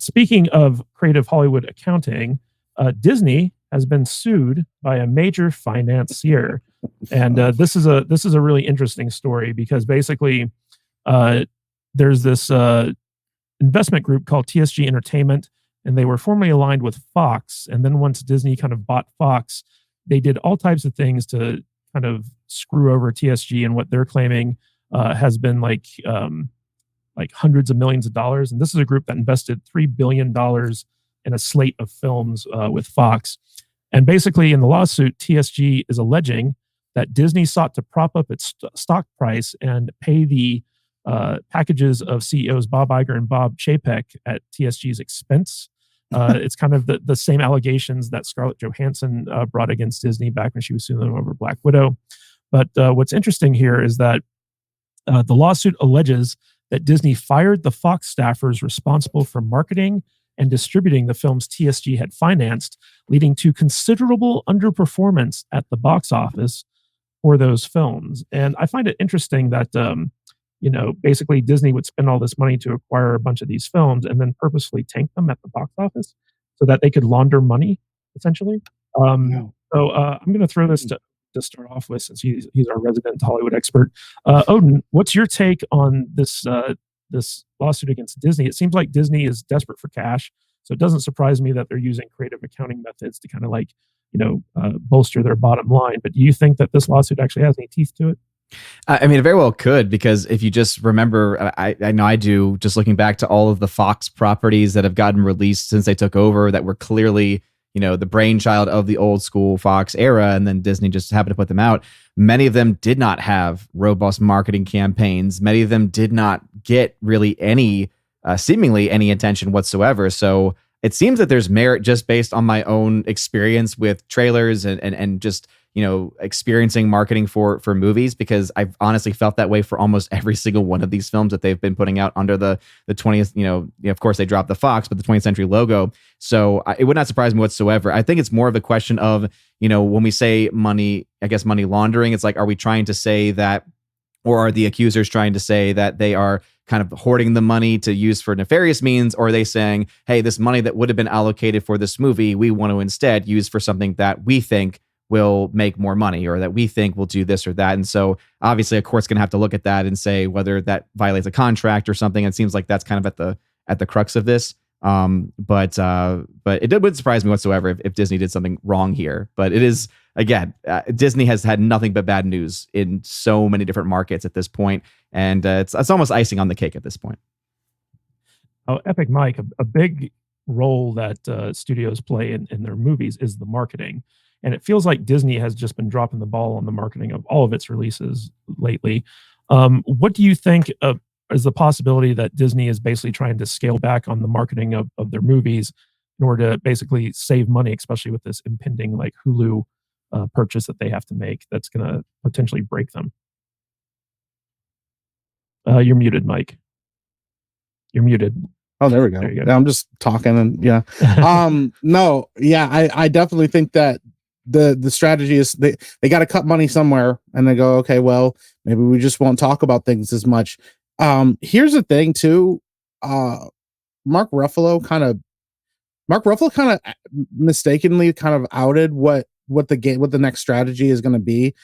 speaking of creative Hollywood accounting, Disney has been sued by a major financier, and this is a really interesting story because basically, uh, there's this investment group called TSG Entertainment, and they were formerly aligned with Fox. And then once Disney kind of bought Fox, they did all types of things to kind of screw over TSG and what they're claiming has been like hundreds of millions of dollars. And this is a group that invested $3 billion in a slate of films with Fox. And basically, in the lawsuit, TSG is alleging that Disney sought to prop up its stock price and pay the packages of CEOs Bob Iger and Bob Chapek at TSG's expense. It's kind of the same allegations that Scarlett Johansson brought against Disney back when she was suing them over Black Widow. But what's interesting here is that the lawsuit alleges that Disney fired the Fox staffers responsible for marketing and distributing the films TSG had financed, leading to considerable underperformance at the box office for those films. And I find it interesting that basically Disney would spend all this money to acquire a bunch of these films and then purposefully tank them at the box office so that they could launder money, essentially. So I'm going to throw this to start off with, since he's our resident Hollywood expert. Odin, what's your take on this lawsuit against Disney? It seems like Disney is desperate for cash, so it doesn't surprise me that they're using creative accounting methods to kind of bolster their bottom line. But do you think that this lawsuit actually has any teeth to it? I mean, it very well could, because if you just remember, I know I do, just looking back to all of the Fox properties that have gotten released since they took over that were clearly, the brainchild of the old school Fox era, and then Disney just happened to put them out. Many of them did not have robust marketing campaigns. Many of them did not get really seemingly any attention whatsoever. So it seems that there's merit just based on my own experience with trailers and just, experiencing marketing for movies, because I've honestly felt that way for almost every single one of these films that they've been putting out under the 20th, of course they dropped the Fox, but the 20th Century logo. So it would not surprise me whatsoever. I think it's more of a question of, when we say money, I guess money laundering, it's like, are we trying to say that, or are the accusers trying to say that they are kind of hoarding the money to use for nefarious means? Or are they saying, hey, this money that would have been allocated for this movie, we want to instead use for something that we think will make more money, or that we think will do this or that? And so obviously a court's going to have to look at that and say whether that violates a contract or something. It seems like that's kind of at the crux of this. But it wouldn't surprise me whatsoever if Disney did something wrong here. But it is, again, Disney has had nothing but bad news in so many different markets at this point, and it's almost icing on the cake at this point. Oh, Epic Mike, a big role that studios play in their movies is the marketing. And it feels like Disney has just been dropping the ball on the marketing of all of its releases lately. What do you think is the possibility that Disney is basically trying to scale back on the marketing of their movies in order to basically save money, especially with this impending Hulu purchase that they have to make that's going to potentially break them? You're muted, Mike. You're muted. Oh, there we go. You go. Yeah, I'm just talking, and yeah. No, yeah, I definitely think that the strategy is they got to cut money somewhere, and they go, okay, well, maybe we just won't talk about things as much. Here's the thing too. Mark Ruffalo kind of mistakenly kind of outed what the next strategy is going to be.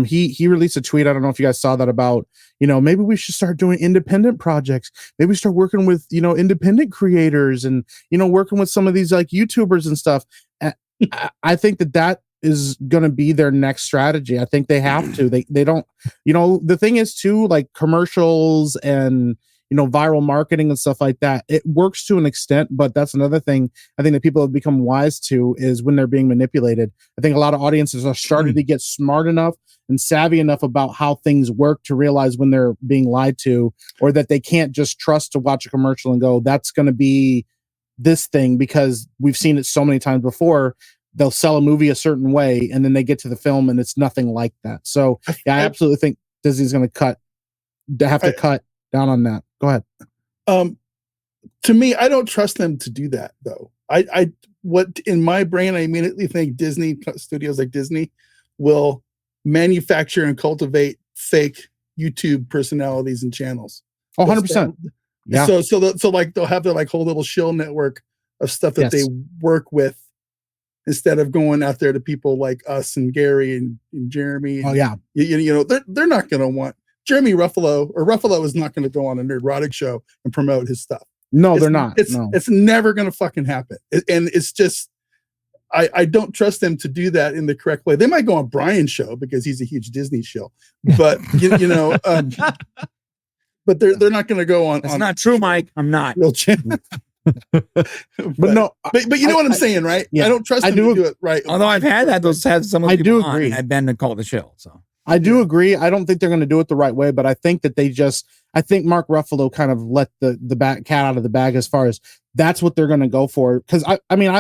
He released a tweet. I don't know if you guys saw that, about, maybe we should start doing independent projects. Maybe we start working with, independent creators and, working with some of these YouTubers and stuff. I think that is going to be their next strategy. I think they have to, they don't, the thing is too, commercials and, viral marketing and stuff like that, it works to an extent, but that's another thing I think that people have become wise to, is when they're being manipulated. I think a lot of audiences are starting to get smart enough and savvy enough about how things work to realize when they're being lied to, or that they can't just trust to watch a commercial and go, that's going to be this thing, because we've seen it so many times before. They'll sell a movie a certain way, and then they get to the film and it's nothing like that. So yeah, I absolutely think Disney's going to have to cut down on that. Go ahead. To me, I don't trust them to do that, though. What in my brain, I immediately think Disney studios like Disney will manufacture and cultivate fake YouTube personalities and channels. 100%. Yeah. So like they'll have their like whole little shill network of stuff that they work with, instead of going out there to people like us and Gary and Jeremy. Oh yeah. You know, they're not going to want Jeremy Ruffalo is not going to go on a Nerdrotic show and promote his stuff. No, they're not. It's never going to fucking happen. And it's just, I don't trust them to do that in the correct way. They might go on Brian's show because he's a huge Disney shill, but you know, but they're not going to go on. That's not true, Mike. I'm not. but no, but you know what I'm saying, right? Yeah, I don't trust them to do it right. Although I've had some of the I people do on, agree. and I've been to Call the Shill. So I do agree. I don't think they're going to do it the right way, but I think that I think Mark Ruffalo kind of let the cat out of the bag as far as that's what they're going to go for. Cause I mean,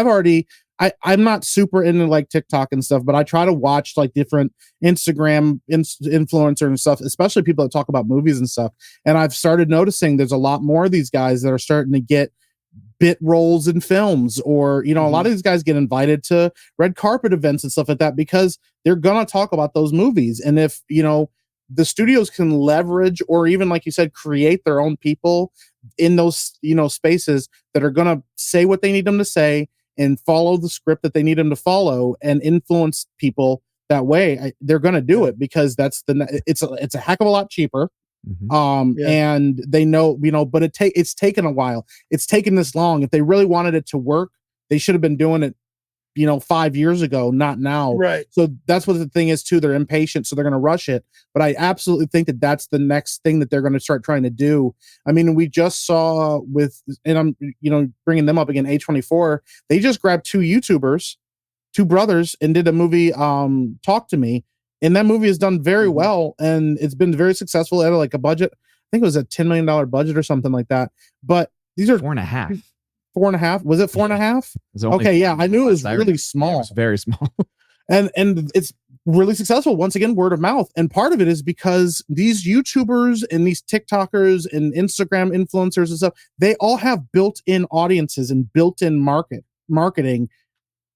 I'm not super into like TikTok and stuff, but I try to watch like different Instagram influencers and stuff, especially people that talk about movies and stuff. And I've started noticing there's a lot more of these guys that are starting to get bit roles in films, or, you know, a lot of these guys get invited to red carpet events and stuff like that because they're going to talk about those movies. And if, you know, the studios can leverage, or even like you said, create their own people in those, you know, spaces that are going to say what they need them to say and follow the script that they need them to follow and influence people that way, they're going to do it because it's a heck of a lot cheaper. And they know, you know, but it's taken a while. It's taken this long. If they really wanted it to work, they should have been doing it, you know, 5 years ago, not now. Right. So that's what the thing is too. They're impatient, so they're going to rush it. But I absolutely think that that's the next thing that they're going to start trying to do. I mean, we just saw and I'm, you know, bringing them up again, A24, they just grabbed two brothers, and did a movie, Talk to Me. And that movie has done very well, and it's been very successful at like a budget. I think it was a $10 million budget or something like that. But these are 4.5. 4.5. Was it 4.5? Okay, yeah, I knew it was really small. It was very small. and it's really successful. Once again, word of mouth. And part of it is because these YouTubers and these TikTokers and Instagram influencers and stuff, they all have built-in audiences and built-in marketing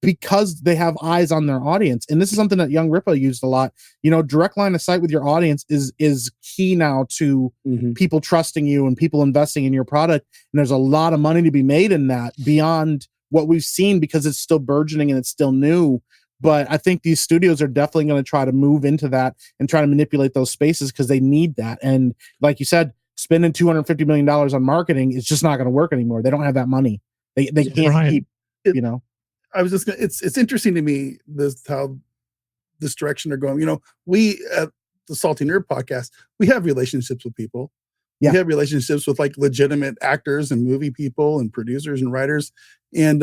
because they have eyes on their audience. And this is something that Young Ripa used a lot. You know, direct line of sight with your audience is key now to people trusting you and people investing in your product. And there's a lot of money to be made in that beyond what we've seen because it's still burgeoning and it's still new. But I think these studios are definitely going to try to move into that and try to manipulate those spaces because they need that. And like you said, spending $250 million on marketing is just not going to work anymore. They don't have that money. They can't keep, you know. I was just gonna, it's interesting to me how this direction they're going. You know, we at the Salty Nerd podcast, we have relationships with people. Yeah. We have relationships with like legitimate actors and movie people and producers and writers. And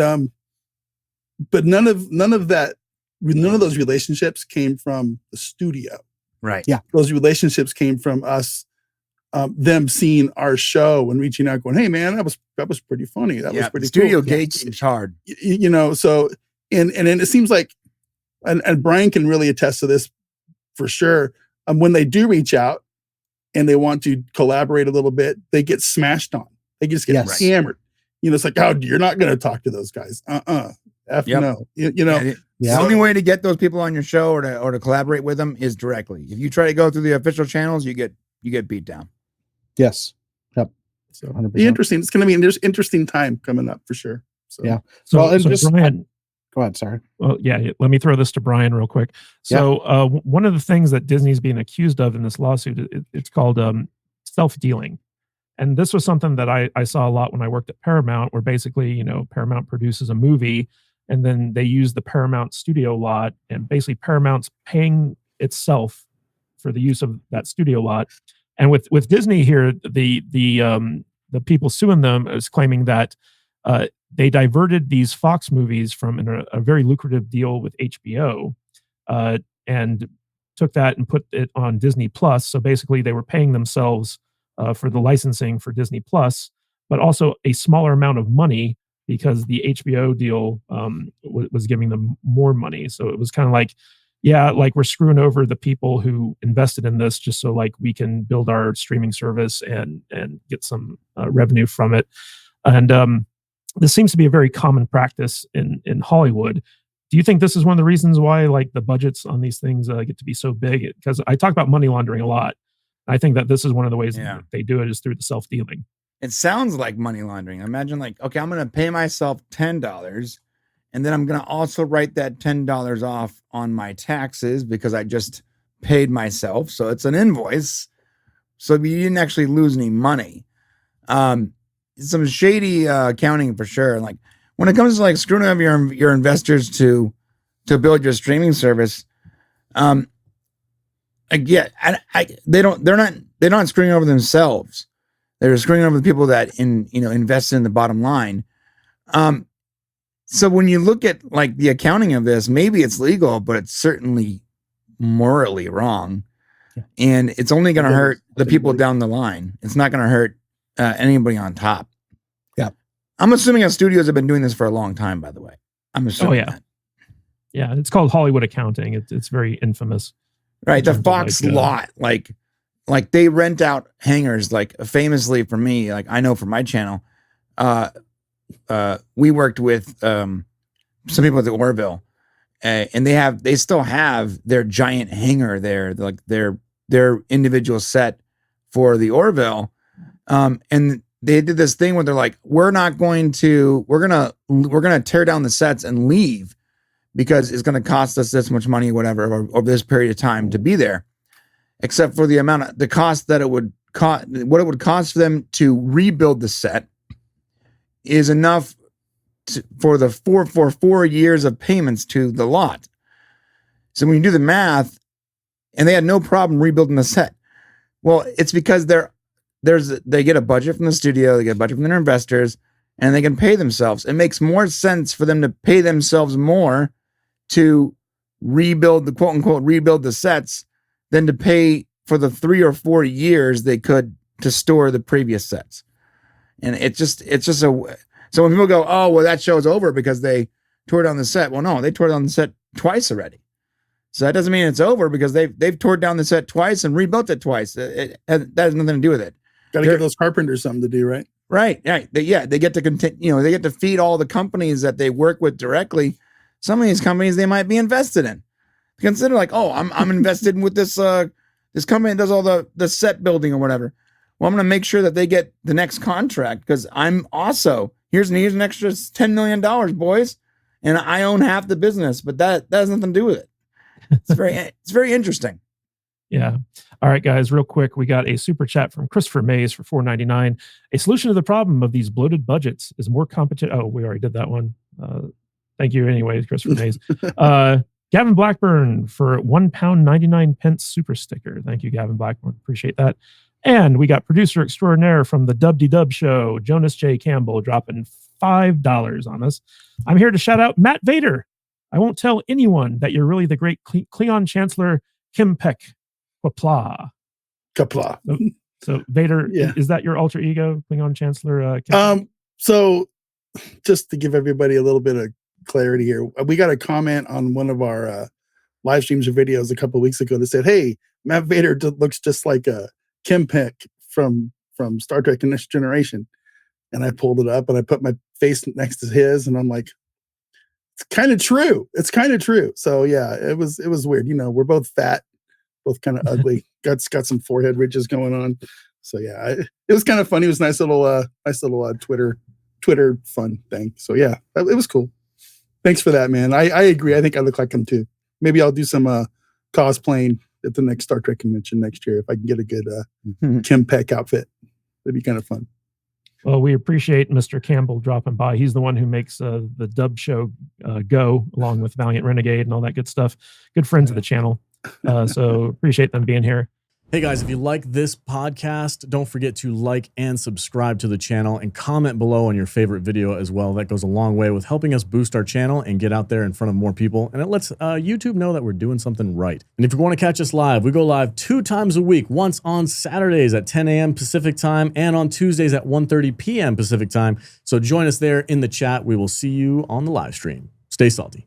but none of those relationships came from the studio. Right. Yeah. Those relationships came from us, them seeing our show and reaching out going, hey man, that was pretty funny. That was pretty studio cool. gatekeeps hard. You know, so and it seems like and Brian can really attest to this for sure. When they do reach out and they want to collaborate a little bit, they get smashed on. They just get hammered. You know, it's like, oh, you're not going to talk to those guys. No. You know, the only way to get those people on your show or to collaborate with them is directly. If you try to go through the official channels, you get beat down. Yes. Yep. So 100%. Be interesting. It's going to be there's interesting time coming up for sure. So yeah. So Brian, go ahead. Sorry. Well, yeah. Let me throw this to Brian real quick. So one of the things that Disney's being accused of in this lawsuit, it's called self-dealing. And this was something that I saw a lot when I worked at Paramount, where basically, you know, Paramount produces a movie and then they use the Paramount studio lot, and basically Paramount's paying itself for the use of that studio lot. And with Disney here, the people suing them is claiming that they diverted these Fox movies from a very lucrative deal with HBO and took that and put it on Disney Plus. So basically, they were paying themselves for the licensing for Disney Plus, but also a smaller amount of money because the HBO deal was giving them more money. So it was kind of like, yeah, like we're screwing over the people who invested in this just so like we can build our streaming service and get some revenue from it. And this seems to be a very common practice in Hollywood. Do you think this is one of the reasons why like the budgets on these things get to be so big? Because I talk about money laundering a lot. I think that this is one of the ways that they do it is through the self-dealing. it sounds like money laundering. Imagine like, okay, I'm going to pay myself $10 and then I'm going to also write that $10 off on my taxes because I just paid myself. So it's an invoice. So you didn't actually lose any money. Some shady accounting for sure. Like when it comes to like screwing up your investors to build your streaming service, they're not screwing over themselves. They're screwing over the people that invest in the bottom line. So when you look at like the accounting of this, maybe it's legal, but it's certainly morally wrong. Yeah. And it's only going to hurt the people down the line. It's not going to hurt anybody on top. Yeah. I'm assuming that studios have been doing this for a long time, by the way. I'm assuming that. Yeah, it's called Hollywood accounting. It's very infamous. Right. The Fox lot, like they rent out hangars, like famously for me, like I know for my channel, we worked with some people at the Orville, and they still have their giant hangar there, like their individual set for the Orville. And they did this thing where they're like, we're gonna tear down the sets and leave because it's going to cost us this much money, whatever, over this period of time to be there, except for the cost that it would cost, what it would cost for them to rebuild the set is enough for 4 years of payments to the lot. So when you do the math, and they had no problem rebuilding the set. Well, it's because they get a budget from the studio, they get a budget from their investors, and they can pay themselves. It makes more sense for them to pay themselves more to rebuild the quote unquote rebuild the sets than to pay for the 3 or 4 years they could to store the previous sets. And it's just so when people go, oh, well, that show's over because they tore down the set. Well, no, they tore down the set twice already. So that doesn't mean it's over because they've tore down the set twice and rebuilt it twice. That has nothing to do with it. Got to give those carpenters something to do, right? Right. They get to continue. They get to feed all the companies that they work with directly. Some of these companies they might be invested in. Consider like, oh, I'm invested with this this company that does all the set building or whatever. Well, I'm going to make sure that they get the next contract because I'm also here's an extra $10 million, boys, and I own half the business. But that has nothing to do with it. It's very interesting. Yeah. All right, guys, real quick. We got a super chat from Christopher Mays for $4.99. A solution to the problem of these bloated budgets is more competent. Oh, we already did that one. Thank you anyways, Christopher Mays. Gavin Blackburn for £1.99 super sticker. Thank you, Gavin Blackburn. Appreciate that. And we got producer extraordinaire from the Dub Show, Jonas J. Campbell, dropping $5 on us. I'm here to shout out Matt Vader. I won't tell anyone that you're really the great Klingon Chancellor Kim Peck. Kapla. So Vader, Yeah. Is that your alter ego, Klingon Chancellor? So just to give everybody a little bit of clarity here, we got a comment on one of our live streams or videos a couple of weeks ago that said, "Hey, Matt Vader looks just like Kim Peck from Star Trek: The Next Generation," and I pulled it up and I put my face next to his, and I'm like, "It's kind of true. It's kind of true." So yeah, it was weird. We're both fat, both kind of ugly. got some forehead ridges going on. So yeah, it was kind of funny. It was a nice little Twitter fun thing. So yeah, it was cool. Thanks for that, man. I agree. I think I look like him too. Maybe I'll do some cosplaying at the next Star Trek convention next year if I can get a good Kim Peck outfit. That'd be kind of fun. Well, we appreciate Mr. Campbell dropping by. He's the one who makes the Dub Show go, along with Valiant Renegade and all that good stuff. Good friends of the channel. So appreciate them being here. Hey guys, if you like this podcast, don't forget to like and subscribe to the channel and comment below on your favorite video as well. That goes a long way with helping us boost our channel and get out there in front of more people. And it lets YouTube know that we're doing something right. And if you want to catch us live, we go live 2 times a week, once on Saturdays at 10 a.m. Pacific time and on Tuesdays at 1:30 p.m. Pacific time. So join us there in the chat. We will see you on the live stream. Stay salty.